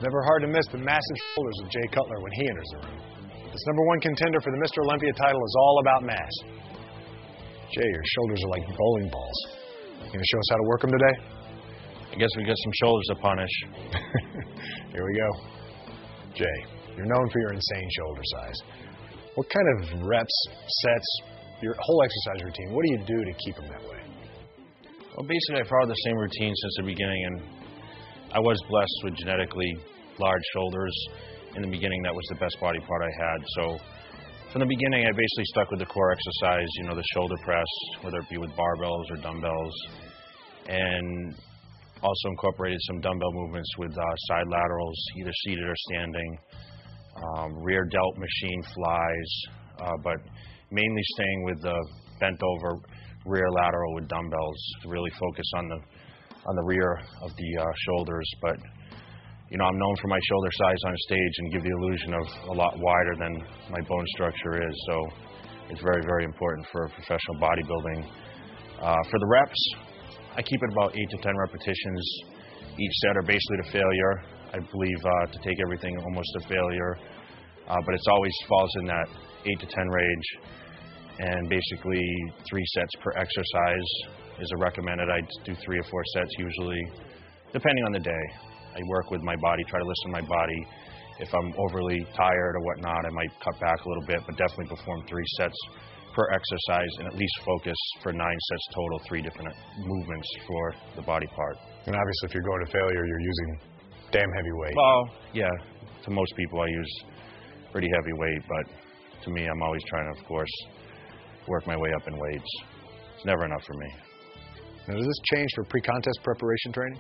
never hard to miss the massive shoulders of Jay Cutler when he enters the room. This #1 contender for the Mr. Olympia title is all about mass. Jay, your shoulders are like bowling balls. You gonna show us how to work them today? I guess we got some shoulders to punish. Here we go. Jay, you're known for your insane shoulder size. What kind of reps, sets, your whole exercise routine, what do you do to keep them that way? Well, basically, I followed the same routine since the beginning, and I was blessed with genetically large shoulders. In the beginning, that was the best body part I had. So from the beginning, I basically stuck with the core exercise, you know, the shoulder press, whether it be with barbells or dumbbells, and also incorporated some dumbbell movements with side laterals, either seated or standing, rear delt machine flies, but mainly staying with the bent over rear lateral with dumbbells to really focus on the rear of the shoulders. But you know, I'm known for my shoulder size on stage and give the illusion of a lot wider than my bone structure is. So it's very, very important for professional bodybuilding. For the reps, I keep it about 8 to 10 repetitions. Each set are basically to failure. I believe to take everything almost to failure, but it's always falls in that 8 to 10 range. And basically 3 sets per exercise is a recommended. I do 3 or 4 sets usually, depending on the day. I work with my body, try to listen to my body. If I'm overly tired or whatnot, I might cut back a little bit, but definitely perform 3 sets per exercise and at least focus for 9 sets total, 3 different movements for the body part. And obviously, if you're going to failure, you're using damn heavy weight. Well, yeah, to most people I use pretty heavy weight, but to me, I'm always trying to, of course, work my way up in weights. It's never enough for me. Now, does this change for pre-contest preparation training?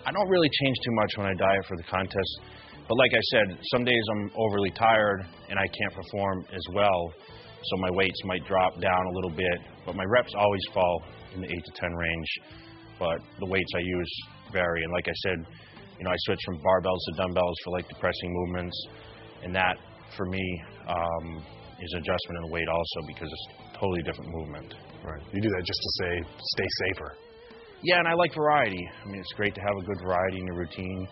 I don't really change too much when I diet for the contest, but like I said, some days I'm overly tired and I can't perform as well, so my weights might drop down a little bit, but my reps always fall in the 8 to 10 range, but the weights I use vary. And like I said, you know, I switch from barbells to dumbbells for like the pressing movements, and that for me is an adjustment in the weight also because it's a totally different movement. Right. You do that just to stay safer. Yeah, and I like variety. I mean, it's great to have a good variety in your routine.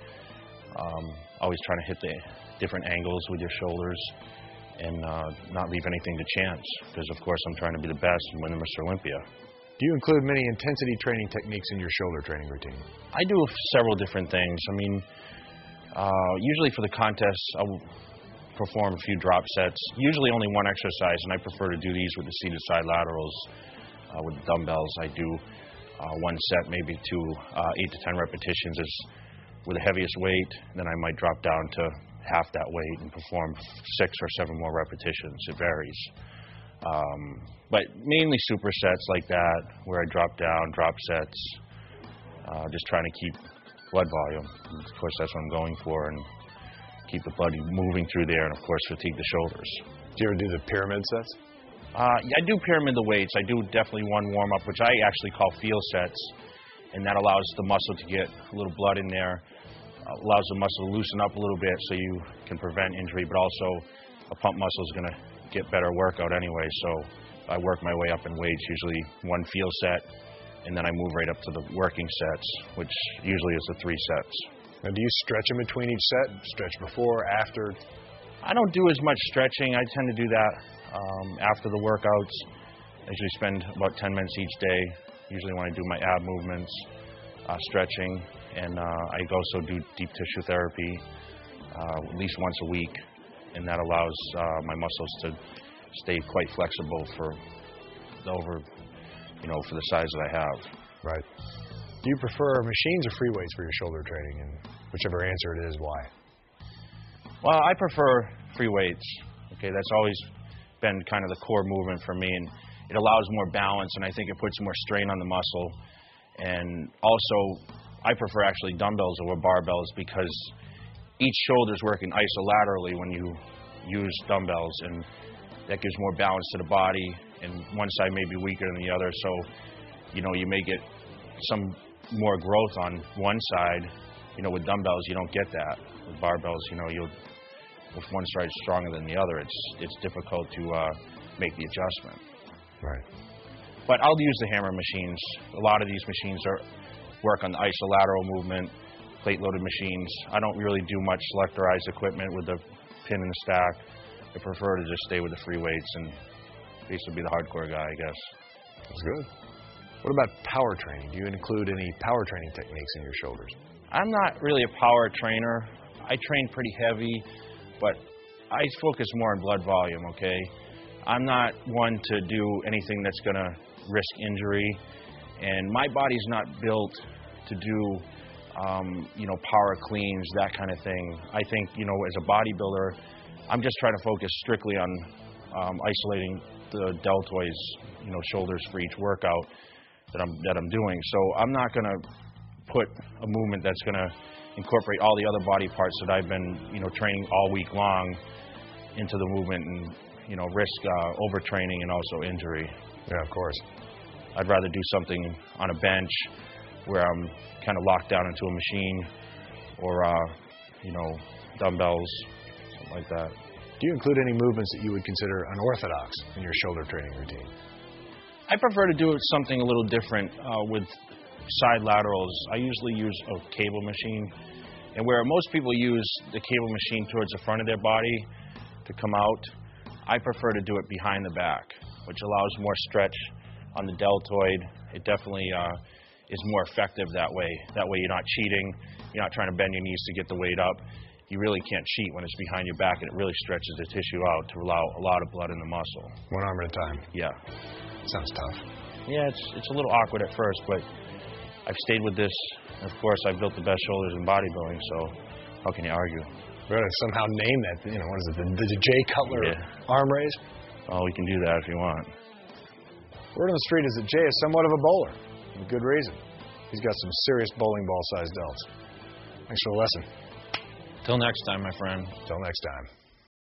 Always trying to hit the different angles with your shoulders and not leave anything to chance because, of course, I'm trying to be the best and win the Mr. Olympia. Do you include many intensity training techniques in your shoulder training routine? I do several different things. I mean, usually for the contest, I'll perform a few drop sets, usually only one exercise, and I prefer to do these with the seated side laterals. With the dumbbells, I do one set, maybe to 8 to 10 repetitions is with the heaviest weight. Then I might drop down to half that weight and perform 6 or 7 more repetitions. It varies. But mainly supersets like that, where I drop down, drop sets, just trying to keep blood volume. And of course, that's what I'm going for, and keep the blood moving through there, and of course, fatigue the shoulders. Do you ever do the pyramid sets? Yeah, I do pyramid the weights. I do definitely one warm-up, which I actually call feel sets, and that allows the muscle to get a little blood in there, allows the muscle to loosen up a little bit so you can prevent injury, but also a pump muscle is going to get better workout anyway, so I work my way up in weights, usually one feel set, and then I move right up to the working sets, which usually is the 3 sets. Now, do you stretch in between each set? Stretch before, after? I don't do as much stretching. I tend to do that after the workouts. I usually spend about 10 minutes each day, usually when I do my ab movements, stretching, and I also do deep tissue therapy at least once a week, and that allows my muscles to stay quite flexible for for the size that I have. Right. Do you prefer machines or free weights for your shoulder training? And whichever answer it is, why? Well, I prefer free weights. Okay, that's always been kind of the core movement for me, and it allows more balance, and I think it puts more strain on the muscle. And also, I prefer actually dumbbells over barbells because each shoulder is working isolaterally when you use dumbbells, and that gives more balance to the body, and one side may be weaker than the other, so you may get some more growth on one side. With dumbbells you don't get that. With barbells, if one side is stronger than the other, it's difficult to make the adjustment. Right. But I'll use the hammer machines. A lot of these machines work on the isolateral movement, plate-loaded machines. I don't really do much selectorized equipment with the pin and the stack. I prefer to just stay with the free weights and basically be the hardcore guy, I guess. That's good. What about power training? Do you include any power training techniques in your shoulders? I'm not really a power trainer. I train pretty heavy, but I focus more on blood volume, okay? I'm not one to do anything that's going to risk injury, and my body's not built to do, power cleans, that kind of thing. I think, as a bodybuilder, I'm just trying to focus strictly on isolating the deltoids, shoulders for each workout that I'm doing. So I'm not going to put a movement that's going to incorporate all the other body parts that I've been, training all week long into the movement and, risk overtraining and also injury. Yeah, of course. I'd rather do something on a bench where I'm kind of locked down into a machine or, dumbbells, something like that. Do you include any movements that you would consider unorthodox in your shoulder training routine? I prefer to do something a little different with side laterals. I usually use a cable machine, and where most people use the cable machine towards the front of their body to come out, I prefer to do it behind the back, which allows more stretch on the deltoid. It definitely is more effective that way. That way you're not cheating, you're not trying to bend your knees to get the weight up. You really can't cheat when it's behind your back, and it really stretches the tissue out to allow a lot of blood in the muscle. One arm at a time. Yeah. Sounds tough. Yeah, it's a little awkward at first, but I've stayed with this. And of course, I've built the best shoulders in bodybuilding, so how can you argue? We're going to somehow name that, what is it, the Jay Cutler arm raise? Oh, we can do that if you want. Word on the street is that Jay is somewhat of a bowler, with good reason. He's got some serious bowling ball-sized delts. Thanks for the lesson. Till next time, my friend. Till next time.